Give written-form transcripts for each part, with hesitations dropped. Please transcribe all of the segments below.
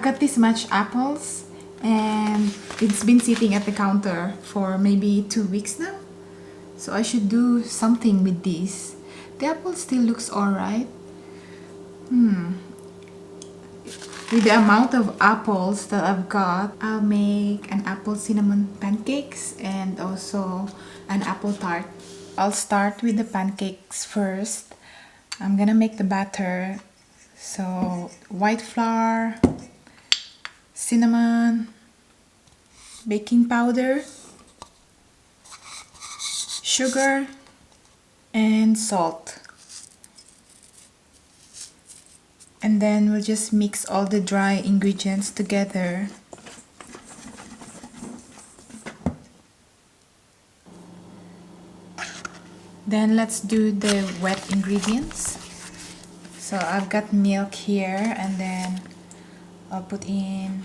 got this much apples and it's been sitting at the counter for maybe 2 weeks now. So I should do something with these. The apple still looks alright. With the amount of apples that I've got, I'll make an apple cinnamon pancakes and also an apple tart. I'll start with the pancakes first. I'm gonna make the batter. So white flour, cinnamon, baking powder, sugar, and salt. And then we'll just mix all the dry ingredients together. Then let's do the wet ingredients. So I've got milk here, and then I'll put in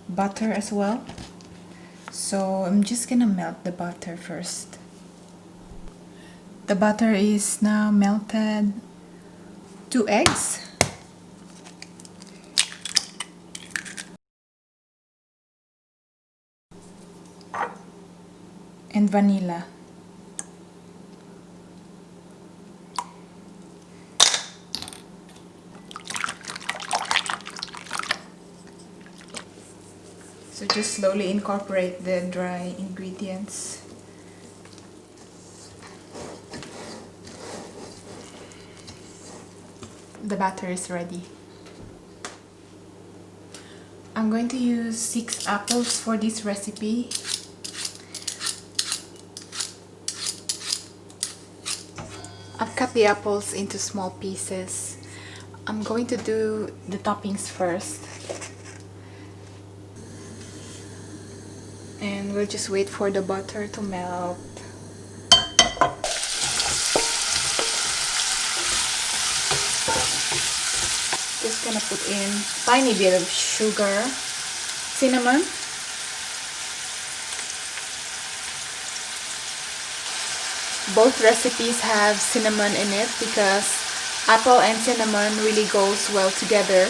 butter as well. So I'm just gonna melt the butter first. The butter is now melted. 2 eggs. And vanilla. So just slowly incorporate the dry ingredients. The batter is ready. I'm going to use 6 apples for this recipe. I've cut the apples into small pieces. I'm going to do the toppings first. And we'll just wait for the butter to melt. Just gonna put in tiny bit of sugar, cinnamon, both recipes have cinnamon in it because apple and cinnamon really goes well together.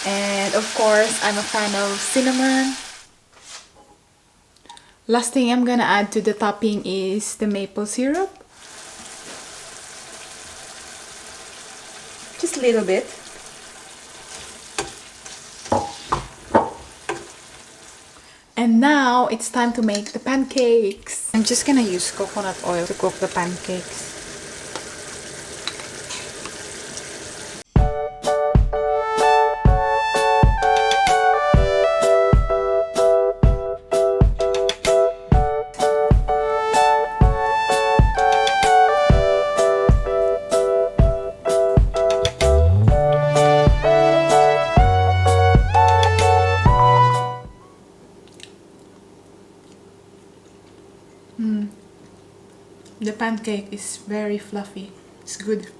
And of course, I'm a fan of cinnamon. Last thing I'm gonna add to the topping is the maple syrup. Just a little bit. And now it's time to make the pancakes. I'm just gonna use coconut oil to cook the pancakes. The pancake is very fluffy. It's good.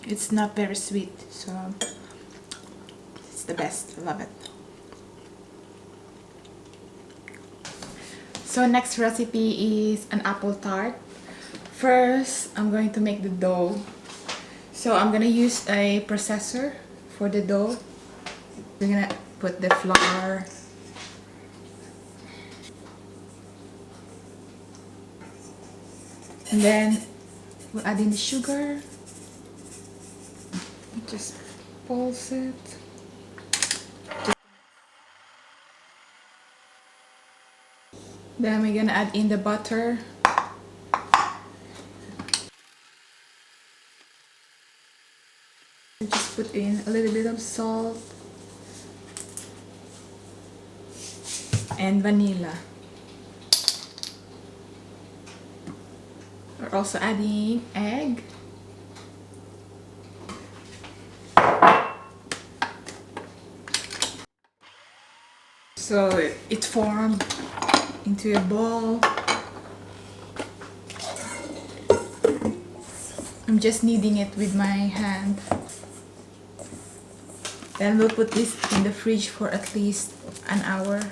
It's not very sweet, so it's the best. I love it. So next recipe is an apple tart. First, I'm going to make the dough. So I'm gonna use a processor for the dough. We're gonna put the flour, and then we'll add in the sugar. Just pulse it. Then we're gonna add in the butter. Just put in a little bit of salt and vanilla. We're also adding egg. So it formed into a ball. I'm just kneading it with my hand. Then we'll put this in the fridge for at least an hour.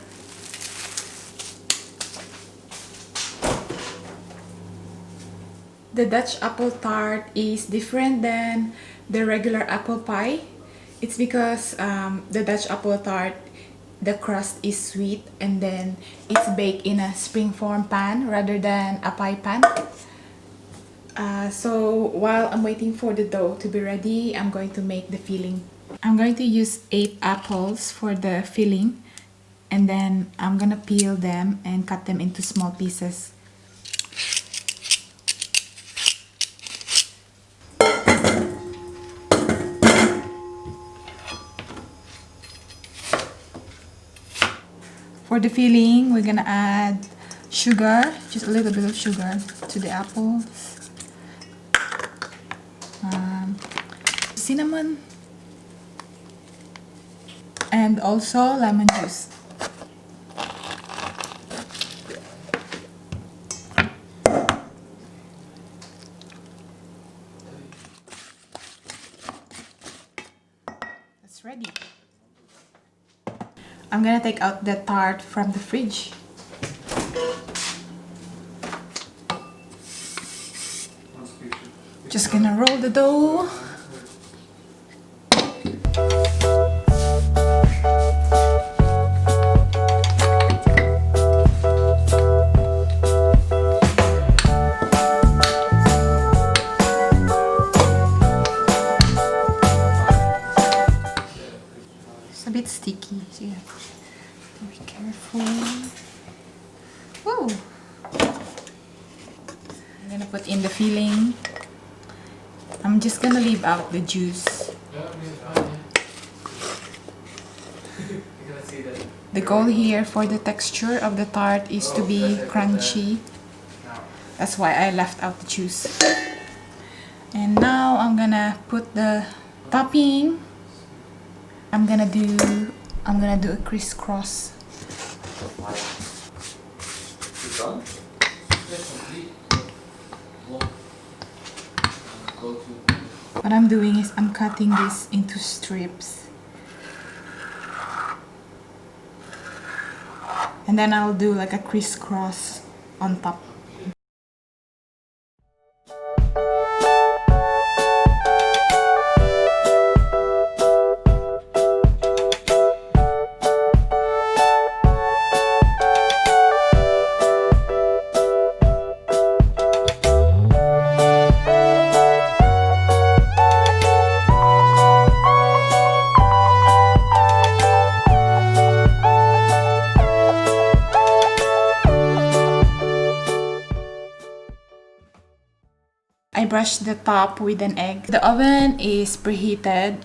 The Dutch apple tart is different than the regular apple pie. It's because the Dutch apple tart, the crust is sweet and then it's baked in a springform pan rather than a pie pan. So while I'm waiting for the dough to be ready, I'm going to make the filling. I'm going to use 8 apples for the filling, and then I'm gonna peel them and cut them into small pieces. For the filling, we're gonna add sugar, just a little bit of sugar to the apples. Cinnamon. And also lemon juice. It's ready. I'm gonna take out the tart from the fridge. Just gonna roll the dough. It's a bit sticky, so you have to be careful. Whoa! I'm gonna put in the filling. I'm just gonna leave out the juice. The goal here for the texture of the tart is to be crunchy. That's why I left out the juice. And now I'm gonna put the topping. I'm gonna do a crisscross. What I'm doing is I'm cutting this into strips. And then I'll do like a crisscross on top. I brushed the top with an egg. The oven is preheated.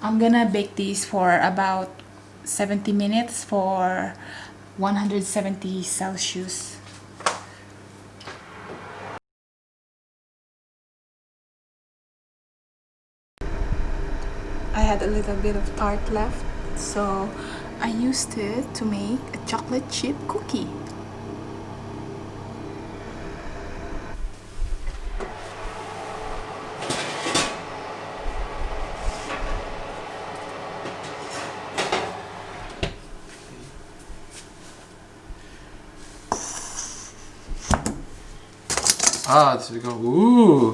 I'm gonna bake these for about 70 minutes for 170 Celsius. I had a little bit of tart left, so I used it to make a chocolate chip cookie. Ah, there we go. Ooh,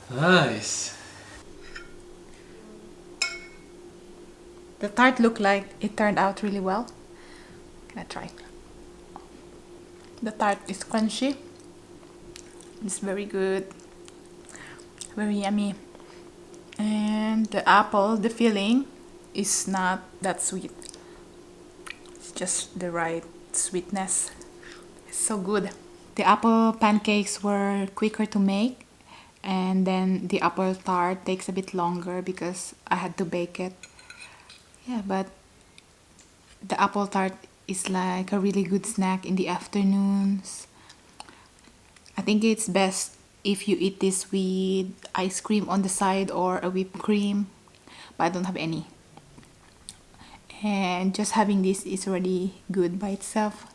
nice. The tart looked like it turned out really well. Gonna try. The tart is crunchy. It's very good. Very yummy. And the apple, the filling, is not that sweet. It's just the right sweetness. It's so good. The apple pancakes were quicker to make, and then the apple tart takes a bit longer because I had to bake it. Yeah, but the apple tart is like a really good snack in the afternoons. I think it's best if you eat this with ice cream on the side or a whipped cream, but I don't have any. And just having this is already good by itself.